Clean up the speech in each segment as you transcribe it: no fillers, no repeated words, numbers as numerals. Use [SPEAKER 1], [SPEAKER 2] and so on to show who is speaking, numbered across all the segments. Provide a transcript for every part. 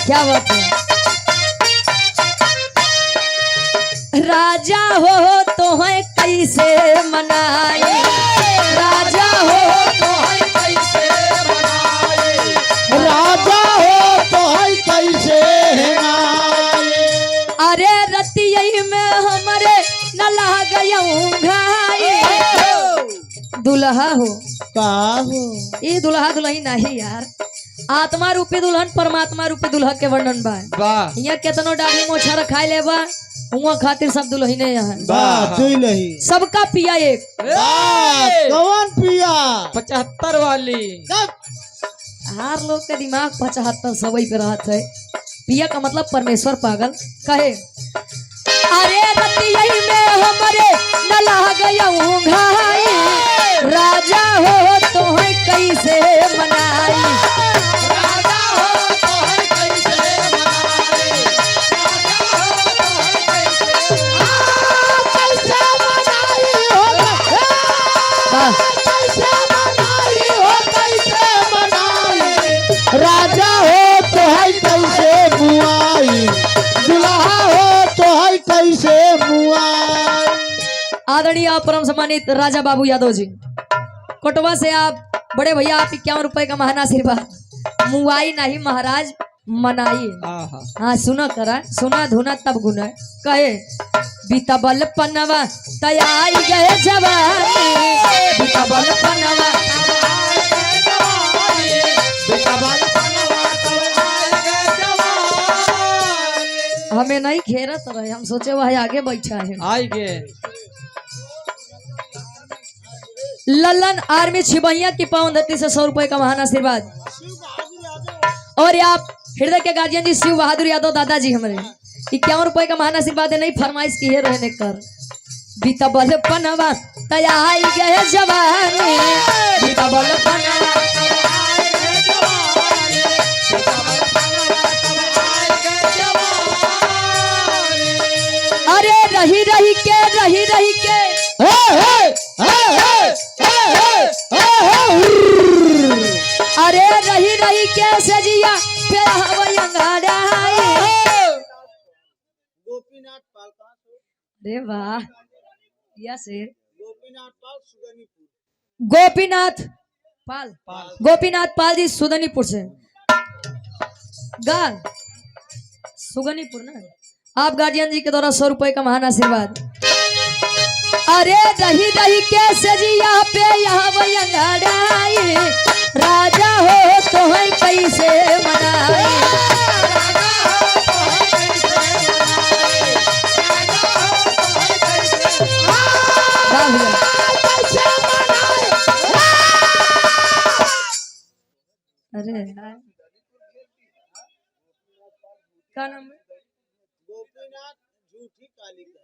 [SPEAKER 1] क्या बात है। राजा हो तो है कैसे मनाई, राजा हो तो है कैसे मनाई,
[SPEAKER 2] राजा हो तो है कैसे मनाई।
[SPEAKER 1] अरे रतियई में हमारे न लाग घाई। दुल्हा हो
[SPEAKER 2] का हो
[SPEAKER 1] ये दुल्हा दुल्ही नहीं यार, आत्मा रूपी दुल्हन परमात्मा रूपी दुल्हा के वर्णन बा।
[SPEAKER 3] वाह
[SPEAKER 1] यहाँ केतनो दाढ़ी मोछा रखाई ले बा, हुआ खातिर सब दुल्हने यहाँ
[SPEAKER 2] वाह दुल्ही
[SPEAKER 1] सबका पिया एक।
[SPEAKER 2] कौन पिया
[SPEAKER 3] 75 वाली।
[SPEAKER 1] हर लोग के दिमाग 75 सवई पे रहत है। पिया का मतलब परमेश्वर पागल कहे। अरे रतियई में हमरे न लाग घाई, राजा हो तो है कैसे मनाई,
[SPEAKER 2] राजा हो तो है कैसे मनाई, कैसे मनाई हो, कैसे मनाई हो, कैसे मनाई। राजा हो तो है कैसे बुआई, दुल्हा हो तो है कैसे बुआई।
[SPEAKER 1] आदरणीय परम सम्मानित राजा बाबू यादव जी, कोटवा से आप बड़े भैया आप 51 रुपए का महान आशीर्वाद। मुआई नहीं महाराज मनाई। हाँ सुना करा, सुना धुना तब गुना कहे। बीता बल पनवा तयाई गए जवानी, बीता बल पनवा हमें नहीं घेरत रहे, हम सोचे भाई आगे बैठा है।
[SPEAKER 3] आई गे
[SPEAKER 1] ललन आर्मी छिबैया की पावन धरती से 100 रुपए का महान आशीर्वाद। और ये आप हृदय के गार्जियन जी शिव बहादुर यादव दादाजी हमारे 51 रुपए का महान आशीर्वाद है। नहीं फरमाइश की है रहने कर। बीता बल पनवा तयाई गए जवानी, बीता बल पनवा अरे रही रही के रही रही के अरे रही रही के सजिया फिर
[SPEAKER 2] गोपीनाथ पाल कहाँ से?
[SPEAKER 1] अरे वाह या शेर
[SPEAKER 2] गोपीनाथ पाल सुगनीपुर।
[SPEAKER 1] गोपीनाथ पाल जी सुदनीपुर से गा सुगनीपुर ना। आप गार्जियन जी के द्वारा 100 रुपए का महान आशीर्वाद। अरे रही रही के सजिया पे यहाँ वंगाड़ाई, राजा हो तो है कैसे मनाई, अरे क्या नाम है?
[SPEAKER 2] गोपीनाथ झूठी काली का।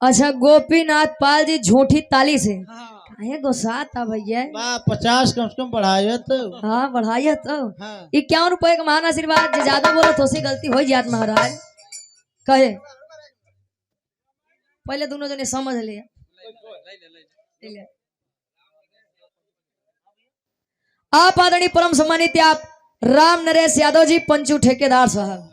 [SPEAKER 1] अच्छा गोपीनाथ पाल जी झूठी ताली से काहे गुस्सा था भैया।
[SPEAKER 2] 50 कम से कम बढ़ाए तो।
[SPEAKER 1] हाँ बढ़ाइए तो।
[SPEAKER 2] हाँ।
[SPEAKER 1] 51 रुपए का महान आशीर्वाद। जो ज्यादा बोलो तो सी गलती हो जात महाराज कहे। पहले दोनों जने समझ लिया। आप आदरणीय परम सम्मानित आप राम नरेश यादव जी पंचू ठेकेदार साहब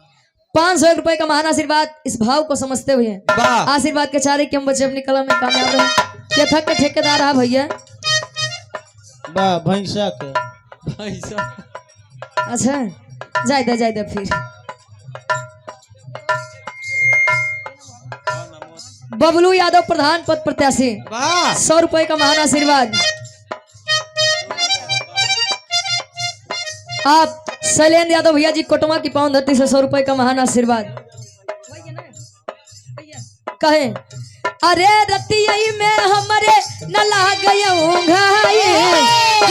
[SPEAKER 1] 501 रुपए का महान आशीर्वाद। इस भाव को समझते हुए आशीर्वाद के चारे के हम बच्चे अपनी कलम में कामयाब रहे। केथक के ठेकेदार है भैया।
[SPEAKER 2] वाह भैंसा के
[SPEAKER 1] अच्छा जाए दे फिर बबलू यादव प्रधान पद प्रत्याशी 100 रुपए का महान आशीर्वाद। आप शैलेंद्र यादव भैया जी कोटवा की पावन धरती से 100 रुपए का महान आशीर्वाद कहे। अरे रतियई में हमरे न लाग घाई,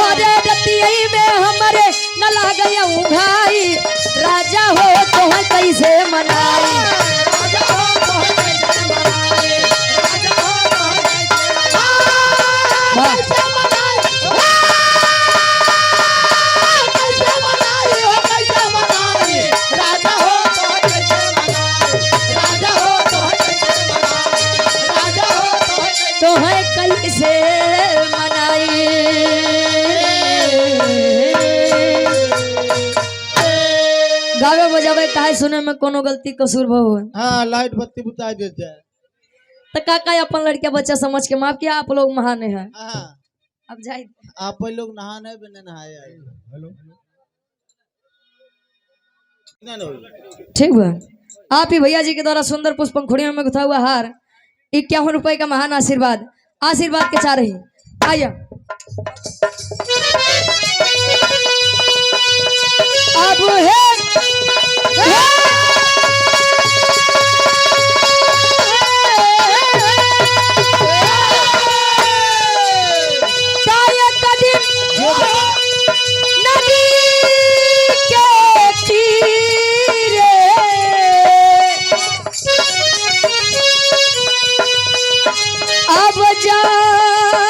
[SPEAKER 1] अरे रतियई में हमरे न लाग घाई, राजा हो तो है कैसे मनाई, तो है कैसे मनाई। गावे बजावे का बुझाए सुने में कोनो गलती कसूर भो हो
[SPEAKER 2] हाँ लाइट बत्ती बुता देते हैं।
[SPEAKER 1] तो काका अपन लड़के बच्चा समझ के माफ किया, आप लोग महाने हैं।
[SPEAKER 2] हाँ
[SPEAKER 1] अब जाए
[SPEAKER 2] आप लोग नहाने बिना नहाए आए। हेलो
[SPEAKER 1] ठीक बा। आप ही भैया जी के द्वारा सुंदर पुष्प पंखुड़ियों में गुथा हुआ हार 51 रुपए का महान आशीर्वाद आशीर्वाद के चाह रही आइए। अब नदी के तीरे अब जात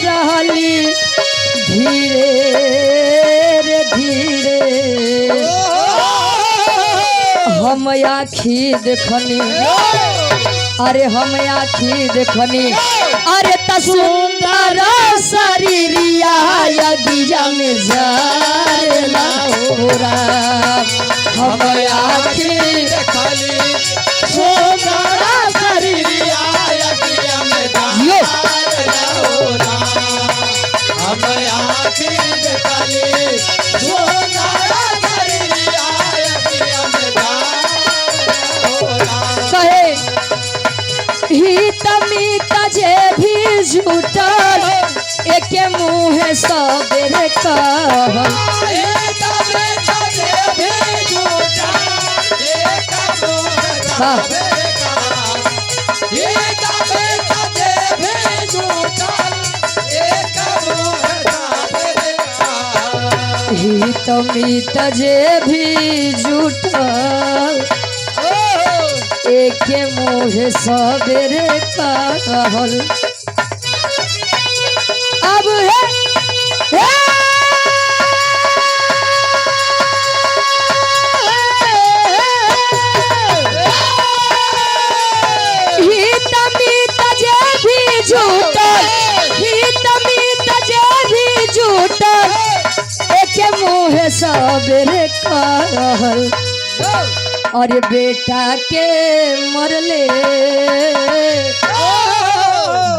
[SPEAKER 1] रहली धीरे रे धीरे हम आखी देखनी अरे हम आखी देखनी अरे त सुंदर शरीरिया यगिया में जारेला होरा हम आखी देखनी सुंदर शरीरिया यगिया में जारेला होरा हम आखी देखनी सुंदर शरीरिया यगिया में जारेला होरा कहे हित मीत जे भी झूठल एके मुँह सबेरे कहल हित मीत जे भी झूठल एके मुँह सबेरे कहल अब हित मीत जे भी झूठल हित मीत जे भी झूठल एके मुँह सबेरे कहल और बेटा के मरले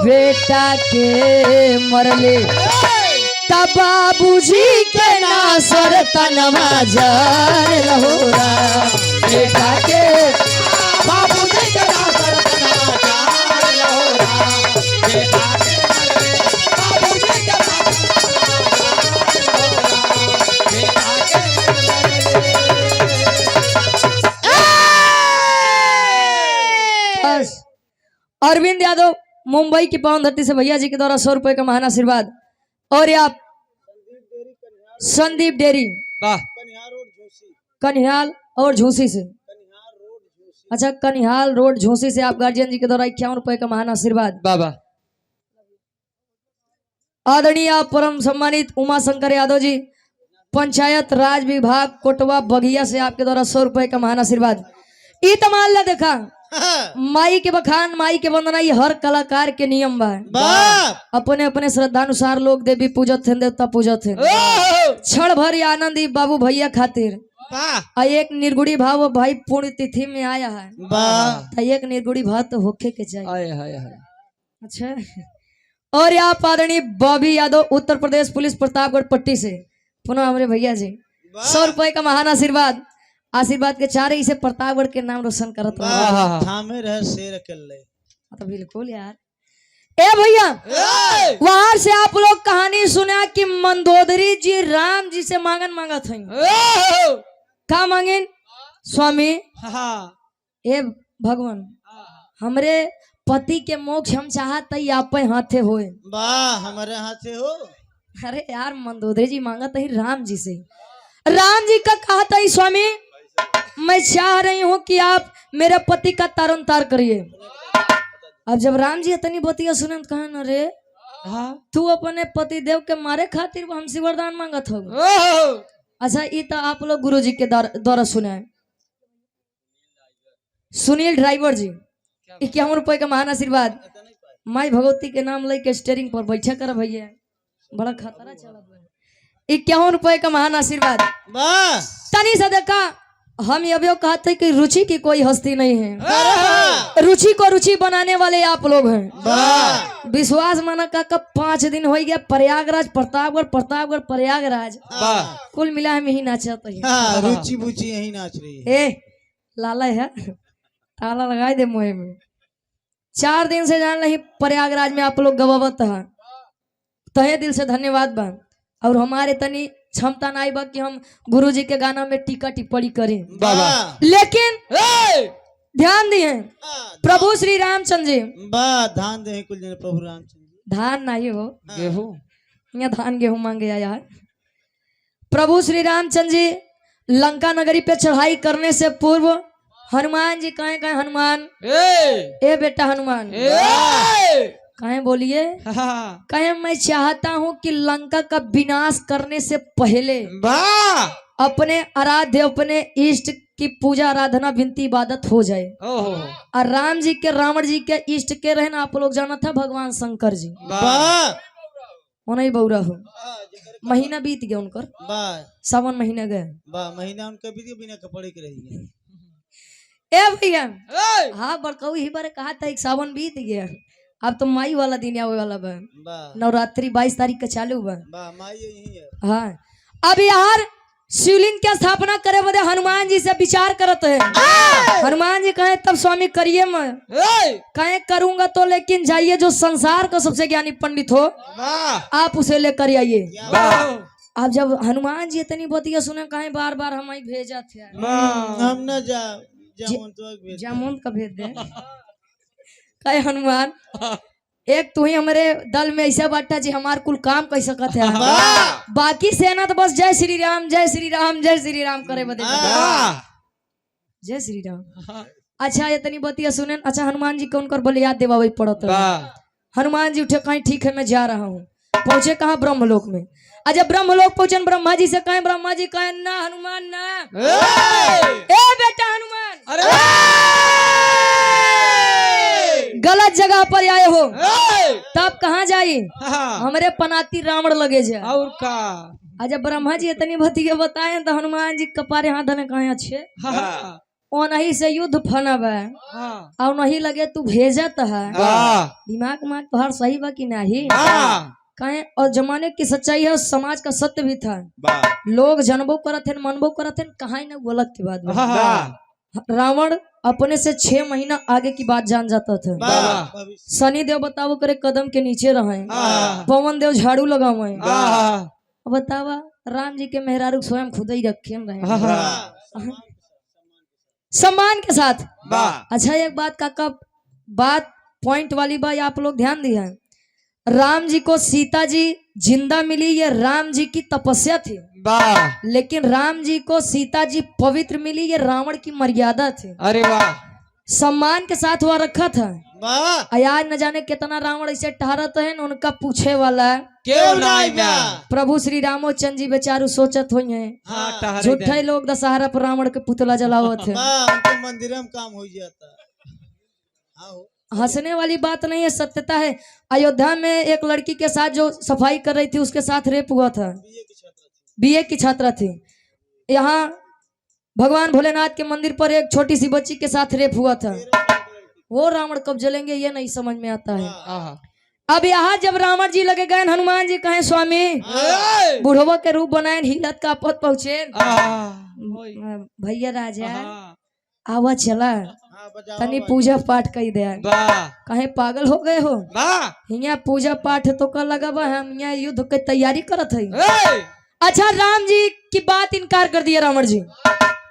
[SPEAKER 1] बेटा के मरले तब बाबूजी के नासर तनमा जार लहोरा बेटा के बाबूजी के नासर तनमा जार लहोरा बेटा के बाबूजी के अरविंद यादव मुंबई की पावन धरती से भैया जी के द्वारा 100 रुपए का महान आशीर्वाद और आप संदीप डेरी कन्हाल और झूसी से अच्छा कन्हाल रोड झूसी से आप गार्जियन जी के द्वारा 51 रुपए का महान आशीर्वाद
[SPEAKER 3] बाबा
[SPEAKER 1] आदरणीय परम सम्मानित उमा शंकर यादव जी पंचायत राज विभाग कोटवा बगिया से आपके द्वारा 100 रुपए का महान आशीर्वाद ई तमाल देखा माई के बखान माई के वंदना ये हर कलाकार के नियम बा अपने अपने श्रद्धानुसार लोग देवी पूजत हैं देवता पूजत हैं क्षण भर आनंद बाबू भैया खातिर एक निर्गुड़ी भाव भाई पूर्ण तिथि में आया है एक निर्गुड़ी भाव तो होके के चाहिए अच्छा और आप आदरणीय बॉबी यादव उत्तर प्रदेश पुलिस प्रतापगढ़ पट्टी से पुनः हमारे भैया जी 100 रुपए का महान आशीर्वाद आशीर्वाद के चारे इसे प्रतापगढ़ के नाम रोशन करत
[SPEAKER 2] थामे रहे शेर कल्ले
[SPEAKER 1] तो बिल्कुल यार ए भैया वहां से आप लोग कहानी सुना कि मंदोदरी जी राम जी से मांगन मांगा थे का मांगेन स्वामी ए भगवान हमरे पति के मोक्ष हम चाहत आप हाथे होए
[SPEAKER 2] वाह हमारे हाथे हो
[SPEAKER 1] अरे यार मंदोदरी जी मांगा ही राम जी से राम जी का कहा था स्वामी मैं चाह रही हूँ कि आप मेरे पति का तारण तार करिए। अब जब राम जी इतनी बतिया सुने तो कहा न रे तू अपने पति देव के मारे खातिर हमसे वरदान मांगत हो। अच्छा ये तो आप लोग गुरु जी के द्वारा सुने हैं। सुनील ड्राइवर जी 51 रुपए का महान आशीर्वाद माई भगवती के नाम लेके स्टेरिंग पर बैठा कर भैया बड़ा खतरा चला 51 रुपए का महान आशीर्वाद तनी सा देखा हम ये भी कहते हैं कि रुचि की कोई हस्ती नहीं है,
[SPEAKER 2] वाह
[SPEAKER 1] रुचि को रुचि बनाने वाले आप लोग हैं।
[SPEAKER 2] वाह
[SPEAKER 1] विश्वास माना का कब 5 दिन हो गया प्रयागराज प्रतापगढ़ प्रतापगढ़ प्रयागराज कुल मिला हम यही नाचत है।
[SPEAKER 2] हाँ, रुचि बुचि यही नाच रही है।
[SPEAKER 1] ए लाला है ताला लगा दे मुँह में। 4 दिन से जान नहीं प्रयागराज में आप लोग गवावत है, तहे दिल से धन्यवाद बा। और हमारे तनी क्षमता नहीं बा कि हम गुरुजी के गाना में टीका टिप्पणी करें,
[SPEAKER 2] वाह
[SPEAKER 1] लेकिन ध्यान दिए
[SPEAKER 2] हाँ,
[SPEAKER 1] प्रभु श्री रामचंद्र जी,
[SPEAKER 2] वाह धान दे कुल दिन प्रभु रामचंद्र जी।
[SPEAKER 1] धान नहीं हो
[SPEAKER 3] गेहूं
[SPEAKER 1] यहाँ धान गेहूं मांगे आया है। प्रभु श्री रामचंद्र जी लंका नगरी पे चढ़ाई करने से पूर्व हनुमान जी कहे कहे हनुमान ए बेटा हनुमान कहे बोलिए कहे मैं चाहता हूँ कि लंका का विनाश करने से पहले अपने आराध्य अपने इष्ट की पूजा आराधना विनती इबादत हो जाए। और राम जी के रावण जी के इष्ट के रहना आप लोग जाना था भगवान शंकर जी,
[SPEAKER 2] वाह
[SPEAKER 1] वो नहीं बौरा हो। महीना बीत गया उनकर,
[SPEAKER 2] वाह
[SPEAKER 1] सावन महीना गए।
[SPEAKER 2] वाह महीना उनका भी बिना कपड़े के रही है।
[SPEAKER 1] ए भैया हाँ बड़काऊ ही बारे कहा था एक सावन बीत गया, अब तो माई वाला दिन आवे वाला बा।
[SPEAKER 2] वाह
[SPEAKER 1] नवरात्रि 22 तारीख का चालू बा।
[SPEAKER 2] वाह माई यही है।
[SPEAKER 1] हाँ अब यार शिवलिंग की स्थापना करे बदे हनुमान जी से विचार करत है। हनुमान जी कहे तब स्वामी करिए मैं कहे करूंगा तो, लेकिन जाइए जो संसार का सबसे ज्ञानी पंडित हो आप उसे लेकर आइए। अब जब हनुमान जी इतनी बतिया सुने कहे बार बार हम ही भेजा थे,
[SPEAKER 2] हम न जा
[SPEAKER 1] जामुन का भेज दे। कहे हनुमान एक तू ही हमारे दल में ऐसा बाटा जी हमार कुल काम कर सकत है, बाकी सेना तो बस जय श्री राम जय श्री राम जय श्री राम करे बदे जय श्री राम। अच्छा इतनी बतिया सुने। अच्छा हनुमान जी को उनकर बोले याद देवा वही पड़त है। हनुमान जी उठे कहीं ठीक है मैं जा रहा हूँ। पहुंचे कहाँ ब्रह्मलोक में। अच्छा ब्रह्मलोक पहुंचे ब्रह्मा जी से कहे, ब्रह्मा जी कहे ना हनुमान ना ए बेटा हनुमान गलत जगह पर आए हो, तब कहाँ जाई हमरे पनाती रावण लगे जाए
[SPEAKER 3] और का।
[SPEAKER 1] अच्छा ब्रह्मा जी इतनी बतिया बताए तो हनुमान जी कपारे हाथ ने कहे अच्छे और नहीं से युद्ध फनब है और नहीं लगे तू भेजत है। दिमाग माग तो हर सही बा कि नहीं कहे। और जमाने की सच्चाई है, समाज का सत्य भी था। लोग जनबो करत थे मनबो करत थे, कहा ना वो अलग की बात। रावण अपने से 6 महीना आगे की बात जान जाता था। शनि देव बताओ करे कदम के नीचे रहे, पवन देव झाड़ू लगावे। बतावा राम जी के मेहरारू स्वयं खुद ही रखे रहे सम्मान के साथ। अच्छा एक बात काका बात पॉइंट वाली बात आप लोग ध्यान दिया है, राम जी को सीता जी जिंदा मिली ये राम जी की तपस्या थी, लेकिन राम जी को सीता जी पवित्र मिली ये रावण की मर्यादा थी।
[SPEAKER 3] अरे वाह
[SPEAKER 1] सम्मान के साथ वहाँ रखा था।
[SPEAKER 2] वाह
[SPEAKER 1] आज न जाने कितना रावण ऐसे ठहरत है उनका पूछे वाला
[SPEAKER 3] क्यों नहीं मैं
[SPEAKER 1] प्रभु श्री रामचंद्र जी बेचारू सोचत हुई है झूठे लोग दशहरा पर रावण के पुतला जलावत है।
[SPEAKER 2] उनके मंदिर में काम हो जाता।
[SPEAKER 1] हंसने वाली बात नहीं है, सत्यता है। अयोध्या में एक लड़की के साथ जो सफाई कर रही थी उसके साथ रेप हुआ था। बीए की छात्रा थी। यहाँ भगवान भोलेनाथ के मंदिर पर एक छोटी सी बच्ची के साथ रेप हुआ था। वो रावण कब जलेंगे ये नहीं समझ में आता है। अब यहाँ जब रावण जी लगे गए हनुमान जी कहे स्वामी बुढ़वा के रूप बनाए हिलत का पद पहुंचे भैया राजा आवा चला तनी पूजा पाठ कही दे। कहे पागल हो गए हो, यहाँ पूजा पाठ तो कर लगा हम यहाँ युद्ध की तैयारी करत है। अच्छा राम जी की बात इनकार कर दिया रावण जी।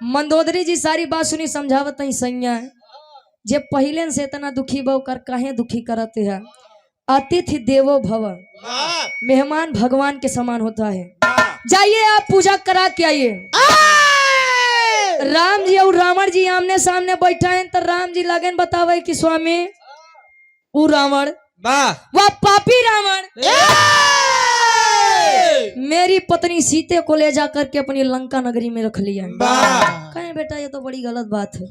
[SPEAKER 1] मंदोदरी जी सारी बात सुनी समझावत नहीं सैया जे पहले से इतना दुखी बो कर काहे दुखी करते हैं। अतिथि देवो भव, मेहमान भगवान के समान होता है। जाइए आप पूजा करा के आइए। राम जी और रावण जी आमने सामने बैठा है तो राम जी लगन बतावे कि स्वामी वो रावण वह पापी रावण मेरी पत्नी सीते को ले जाकर के अपनी लंका नगरी में रख लिया। कहे बेटा ये तो बड़ी गलत बात है।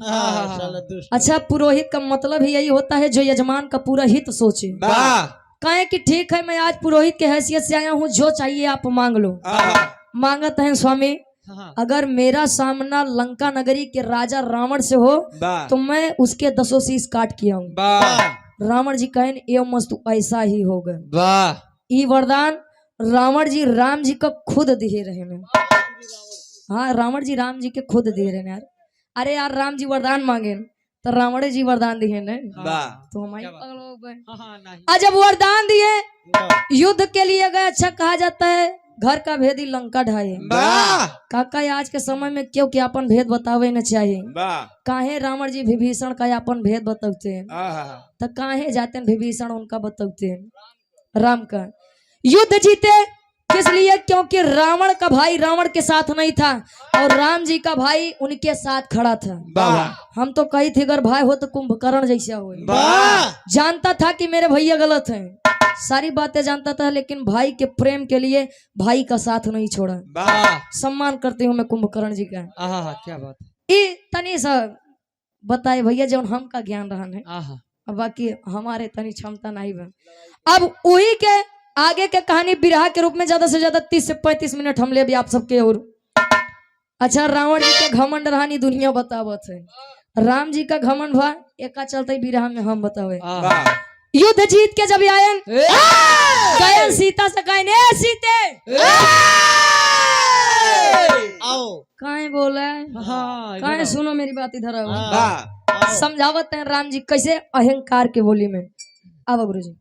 [SPEAKER 1] अच्छा पुरोहित का मतलब ही यही होता है जो यजमान का पूरा हित सोचे। कहे कि ठीक है मैं आज पुरोहित के हैसियत से आया हूँ, जो चाहिए आप मांग लो। मांगत है स्वामी
[SPEAKER 3] हाँ
[SPEAKER 1] अगर मेरा सामना लंका नगरी के राजा रावण से हो
[SPEAKER 4] वाह
[SPEAKER 1] तो मैं उसके 10 शीश काट के आऊं।
[SPEAKER 4] वाह
[SPEAKER 1] रावण जी कहन ये मस्त ऐसा ही होगा।
[SPEAKER 4] वाह
[SPEAKER 1] ई वरदान रावण जी राम जी को खुद दिए रहे ने। हाँ रावण जी राम जी के खुद दिए रहे ने यार। अरे यार राम जी वरदान मांगे तो रावण जी वरदान दिए ने।
[SPEAKER 4] वाह
[SPEAKER 1] तो हमारी
[SPEAKER 3] क्या बात?
[SPEAKER 1] पागल हो गए।
[SPEAKER 3] हाँ नहीं
[SPEAKER 1] आज जब वरदान दिए युद्ध के लिए गए। अच्छा कहा जाता है घर का भेदी लंका ढाए।
[SPEAKER 4] वाह
[SPEAKER 1] काका ये आज के समय में क्यों कि अपन भेद बतावे न चाहिए।
[SPEAKER 4] वाह
[SPEAKER 1] काहे रावण जी विभीषण का अपन भेद बताते हैं
[SPEAKER 4] आहा
[SPEAKER 1] तो काहे जाते हैं विभीषण उनका बताते हैं राम का। युद्ध जीते किस लिए क्योंकि रावण का भाई रावण के साथ नहीं था और राम जी का भाई उनके साथ खड़ा था।
[SPEAKER 4] वाह
[SPEAKER 1] हम तो कही थी अगर भाई हो तो कुंभकर्ण जैसा हो।
[SPEAKER 4] वाह
[SPEAKER 1] जानता था कि मेरे भैया गलत हैं सारी बातें जानता था लेकिन भाई के प्रेम के लिए भाई का साथ नहीं छोड़ा।
[SPEAKER 4] वाह
[SPEAKER 1] सम्मान करती हूँ मैं कुंभकर्ण जी का।
[SPEAKER 3] आहा क्या बात
[SPEAKER 1] ई तनी सा बताए भैया जब हम का ज्ञान रहा है
[SPEAKER 3] आहा
[SPEAKER 1] अब बाकी हमारे तनी क्षमता नहीं बा। अब वही के आगे के कहानी बिरहा के रूप में ज्यादा से ज्यादा 30 से 35 मिनट हम ले भी आप सबके। और अच्छा रावण जी के घमंड रहानी दुनिया बतावत है। राम जी का घमंड भा एका चलते बिरहा में हम बतावे।
[SPEAKER 4] वाह
[SPEAKER 1] युद्ध जीत के जब आयन गयन सीता से कहने ए सीते
[SPEAKER 2] आओ
[SPEAKER 1] काहे बोले
[SPEAKER 3] हाँ
[SPEAKER 1] काहे सुनो मेरी बात इधर आओ।
[SPEAKER 4] वाह
[SPEAKER 1] समझावत है राम जी कैसे अहंकार के बोली में। अब गुरु जी